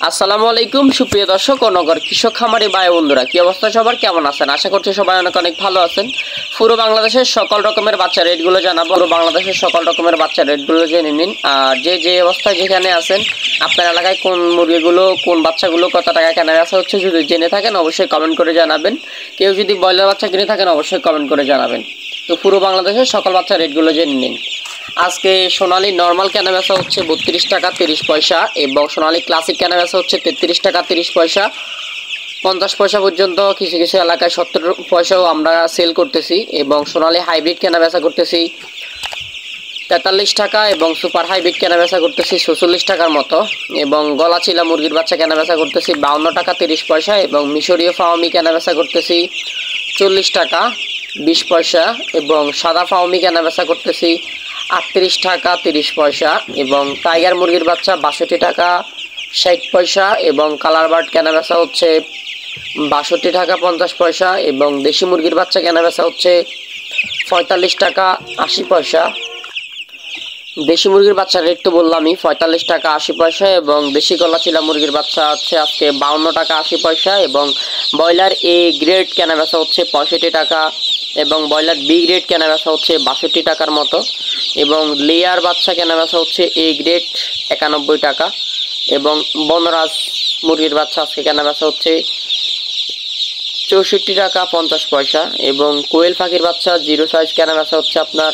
আসসালামু আলাইকুম সুপ্রিয় দর্শক ও নগর কৃষক খামারি ভাই বন্ধুরা, কি অবস্থা সবার, কেমন আছেন? আশা করছি সবাই অনেক অনেক ভালো আছেন। পুরো বাংলাদেশের সকল রকমের বাচ্চা রেটগুলো জানাবো। পুরো বাংলাদেশের সকল রকমের বাচ্চা রেটগুলো জেনে নিন। আর যে অবস্থায় যেখানে আছেন, আপনার এলাকায় কোন মুরগিগুলো কোন বাচ্চাগুলো কত টাকা কেনা বেচা হচ্ছে যদি জেনে থাকেন অবশ্যই কমেন্ট করে জানাবেন। কেউ যদি ব্রয়লার বাচ্চা কিনে থাকেন অবশ্যই কমেন্ট করে জানাবেন। তো পুরো বাংলাদেশের সকল বাচ্চা রেটগুলো জেনে নিন। আজকে সোনালী নর্মাল কেনাবেচা হচ্ছে 32 টাকা 30 পয়সা এবং সোনালী ক্লাসিক কেনাবেচা হচ্ছে 33 টাকা 30 পয়সা। 50 পয়সা পর্যন্ত কিছু কিছু এলাকায় 70 পয়সাও আমরা সেল করতেছি এবং সোনালী হাইব্রিড কেনাবেচা করতেছি 43 টাকা এবং সুপার হাইব্রিড কেনাবেচা করতেছি 46 টাকার মতো এবং গলাচিলা মুরগির বাচ্চা কেনাবেচা করতেছি 52 টাকা 30 পয়সা এবং মিশরীয় ফাওমি কেনাবেচা করতেছি 40 টাকা 20 পয়সা এবং সাদা ফাওমি কেনাবেচা করতেছি 38 টাকা 30 পয়সা এবং টাইগার মুরগির বাচ্চা 62 টাকা 60 পয়সা এবং কালার বার্ড কেনাবেচা হচ্ছে 62 টাকা 50 পয়সা এবং দেশি মুরগির বাচ্চা কেনাবেচা হচ্ছে 45 টাকা 80 পয়সা। দেশি মুরগির বাচ্চা রেট তো বললামই 45 টাকা 80 পয়সা এবং দেশি গলাচিলা মুরগির বাচ্চা হচ্ছে আজকে 52 টাকা 80 পয়সা এবং ব্রয়লার এ গ্রেড কেনাবেচা হচ্ছে 65 টাকা এবং ব্রয়লার বি গ্রেড কেনাবেচা হচ্ছে 62 টাকার মতো এবং লেয়ার বাচ্চা কেনাবেচা হচ্ছে এ গ্রেড 91 টাকা এবং বনরাজ মুরগির বাচ্চা আজকে কেনাবেচা হচ্ছে 64 টাকা 50 পয়সা এবং কোয়েল পাখির বাচ্চা জিরো সাইজ কেনাবেচা হচ্ছে আপনার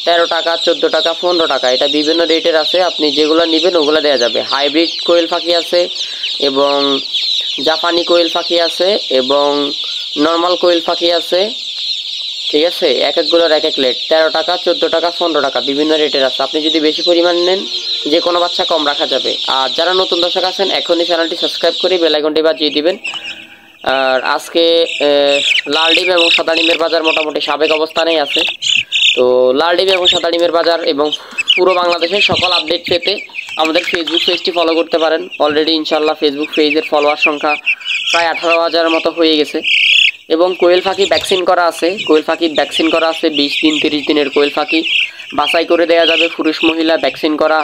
13 টাকা 14 টাকা 15 টাকা। এটা বিভিন্ন রেটের আছে, আপনি যেগুলো নেবেন ওগুলো দেওয়া যাবে। হাইব্রিড কোয়েল পাখি আছে এবং জাপানি কোয়েল পাখি আছে এবং নর্মাল কোয়েল পাখি আছে, ঠিক আছে। এক একগুলোর এক এক রেট 13 টাকা 14 টাকা 15 টাকা বিভিন্ন রেটের আছে। আপনি যদি বেশি পরিমাণ নেন যে কোনো বাচ্চা কম রাখা যাবে। আর যারা নতুন দর্শক আছেন এখনই চ্যানেলটি সাবস্ক্রাইব করে বেল আইকনটি বাজিয়ে দিবেন। আর আজকে লাল ডিম এবং সাদা ডিমের বাজার মোটামুটি সাবেক অবস্থানেই আছে। তো লাল ডিম এবং সাদা ডিমের বাজার এবং পুরো বাংলাদেশের সকল আপডেট পেতে আমাদের ফেসবুক পেজটি ফলো করতে পারেন। অলরেডি ইনশাল্লাহ ফেসবুক পেজের ফলোয়ার সংখ্যা প্রায় 18,000 মতো হয়ে গেছে এবং কোয়েল পাখি ভ্যাকসিন করা আছে। কোয়েল পাখি ভ্যাকসিন করা আছে 20 দিন 30 দিনের কোয়েল পাখি বাছাই করে দেওয়া যাবে। পুরুষ মহিলা ভ্যাকসিন করা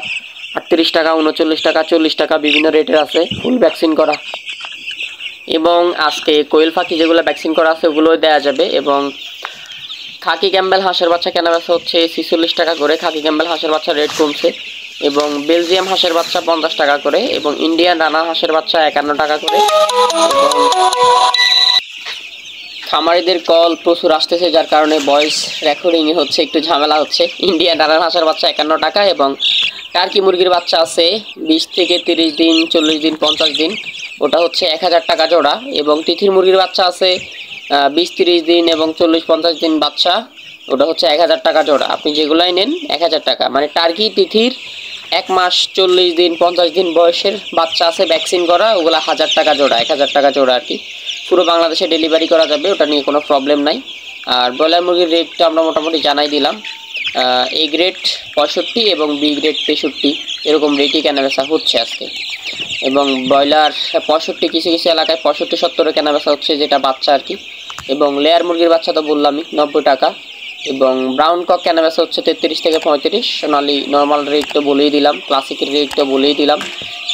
38 টাকা 39 টাকা 40 টাকা বিভিন্ন রেটের আছে ফুল ভ্যাকসিন করা এবং আজকে কোয়েল পাখি যেগুলো ভ্যাকসিন করা আছে ওগুলো দেওয়া যাবে এবং খাকি ক্যাম্বেল হাঁসের বাচ্চা কেনাবেচা হচ্ছে 46 টাকা করে। খাকি ক্যাম্বেল হাঁসের বাচ্চা রেট কমছে এবং বেলজিয়াম হাঁসের বাচ্চা 50 টাকা করে এবং ইন্ডিয়ান রানা হাঁসের বাচ্চা 51 টাকা করে এবং খামারিদের কল প্রচুর আসতেছে যার কারণে ভয়েস রেকর্ডিং হচ্ছে একটু ঝামেলা হচ্ছে। ইন্ডিয়ান রানা হাঁসের বাচ্চা 51 টাকা এবং টার্কি মুরগির বাচ্চা আছে 20 থেকে 30 দিন 40 দিন 50 দিন, ওটা হচ্ছে 1000 টাকা জোড়া এবং তিথির মুরগির বাচ্চা আছে 20-30 দিন এবং 40-50 দিন বাচ্চা, ওটা হচ্ছে 1000 টাকা জোড়া। আপনি যেগুলাই নেন 1000 টাকা, মানে টার্কি তিথির 1 মাস 40 দিন 50 দিন বয়সের বাচ্চা আছে ভ্যাকসিন করা, ওগুলো 1000 টাকা জোড়া 1000 টাকা জোড়া আর কি। পুরো বাংলাদেশে ডেলিভারি করা যাবে, ওটা নিয়ে কোনো প্রবলেম নাই। আর ব্রয়লার মুরগির রেটটা আমরা মোটামুটি জানাই দিলাম। এ গ্রেড 65 এবং বি গ্রেড 63 এরকম রেটই কেনাবেচা হচ্ছে আজকে এবং ব্রয়লার 65 কিছু কিছু এলাকায় 65-70 কেনাবেচা হচ্ছে যেটা বাচ্চা আর কি এবং লেয়ার মুরগির বাচ্চা তো বললামই 90 টাকা এবং ব্রাউন কক কেনাবেচা হচ্ছে 33 থেকে 35। সোনালি নর্মাল রেট তো বলেই দিলাম, ক্লাসিকের রেট তো বলেই দিলাম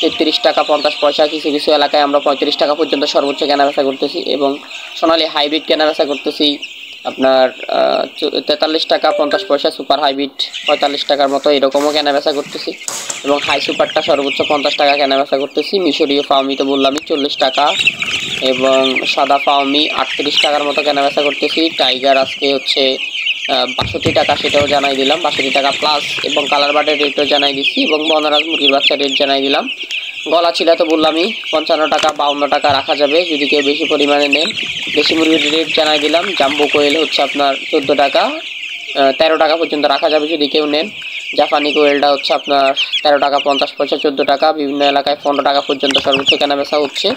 33 টাকা 50 পয়সা। কিছু কিছু এলাকায় আমরা 35 টাকা পর্যন্ত সর্বোচ্চ কেনাবেচা করতেছি এবং সোনালি হাইব্রিড কেনাবেচা করতেছি আপনার 43 টাকা 50 পয়সা। সুপার হাইব্রিড 45 টাকার মতো এরকমও কেনাবেচা করতেছি এবং হাই সুপারটা সর্বোচ্চ 50 টাকা কেনাবেচা করতেছি। মিশরীয় ফাওমি তো বললামই 40 টাকা এবং সাদা ফাওমি 38 টাকার মতো কেনাবেচা করতেছি। টাইগার আজকে হচ্ছে 62 টাকা, সেটাও জানাই দিলাম 62 টাকা প্লাস এবং কালার বার্ডের রেটও জানাই দিচ্ছি এবং বনরাজ মুরগির বাচ্চার রেট জানাই দিলাম। গলা চিলা তো বললামই 55 টাকা 52 টাকা রাখা যাবে যদি কেউ বেশি পরিমাণে নেন। দেশি মুরগির রেট জানাই দিলাম। জাম্বো কোয়েল হচ্ছে আপনার 14 টাকা 13 টাকা পর্যন্ত রাখা যাবে যদি কেউ নেন। জাপানি কোয়েলটা হচ্ছে আপনার 13 টাকা 50 পয়সা 14 টাকা, বিভিন্ন এলাকায় 15 টাকা পর্যন্ত সর্বোচ্চ কেনাবেচা হচ্ছে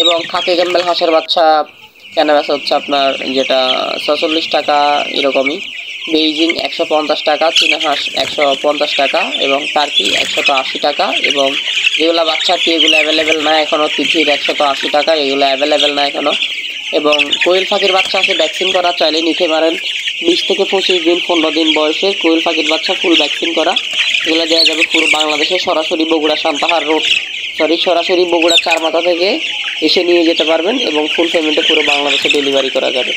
এবং খাকি ক্যাম্বেল হাঁসের বাচ্চা কেনাবেচা হচ্ছে আপনার যেটা 46 টাকা এরকমই। বেইজিং 150 টাকা, চীনা হাঁস 150 টাকা এবং টার্কি 180 টাকা এবং যেগুলো বাচ্চা কি এগুলো অ্যাভেলেবেল না এখনও। তিথির 180 টাকা, এগুলো অ্যাভেলেবেল না এখনও এবং কোয়েল পাখির বাচ্চা আছে ভ্যাকসিন করা, চাইলে নিতে পারেন। 20 থেকে 25 দিন 15 দিন বয়সের কোয়েল পাখির বাচ্চা ফুল ভ্যাকসিন করা, এগুলো দেওয়া যাবে পুরো বাংলাদেশে। সরাসরি বগুড়া সান্তাহার রোড সরাসরি বগুড়া চারমাথা থেকে এসে নিয়ে যেতে পারবেন এবং ফুল পেমেন্টে পুরো বাংলাদেশে ডেলিভারি করা যাবে।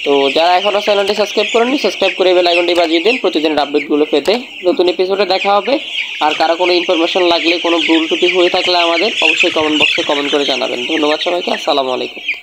তো যারা এখনও চ্যানেলটি সাবস্ক্রাইব করেননি, সাবস্ক্রাইব করে বেল আইকনটি বাজিয়ে দিন প্রতিদিনের আপডেটগুলো পেতে। নতুন এপিসোডে দেখা হবে। আর কারো কোনো ইনফরমেশন লাগলে, কোনো ভুল ত্রুটি হয়ে থাকলে আমাদের অবশ্যই কমেন্ট বক্সে কমেন্ট করে জানাবেন। ধন্যবাদ সবাইকে। আসসালামু আলাইকুম।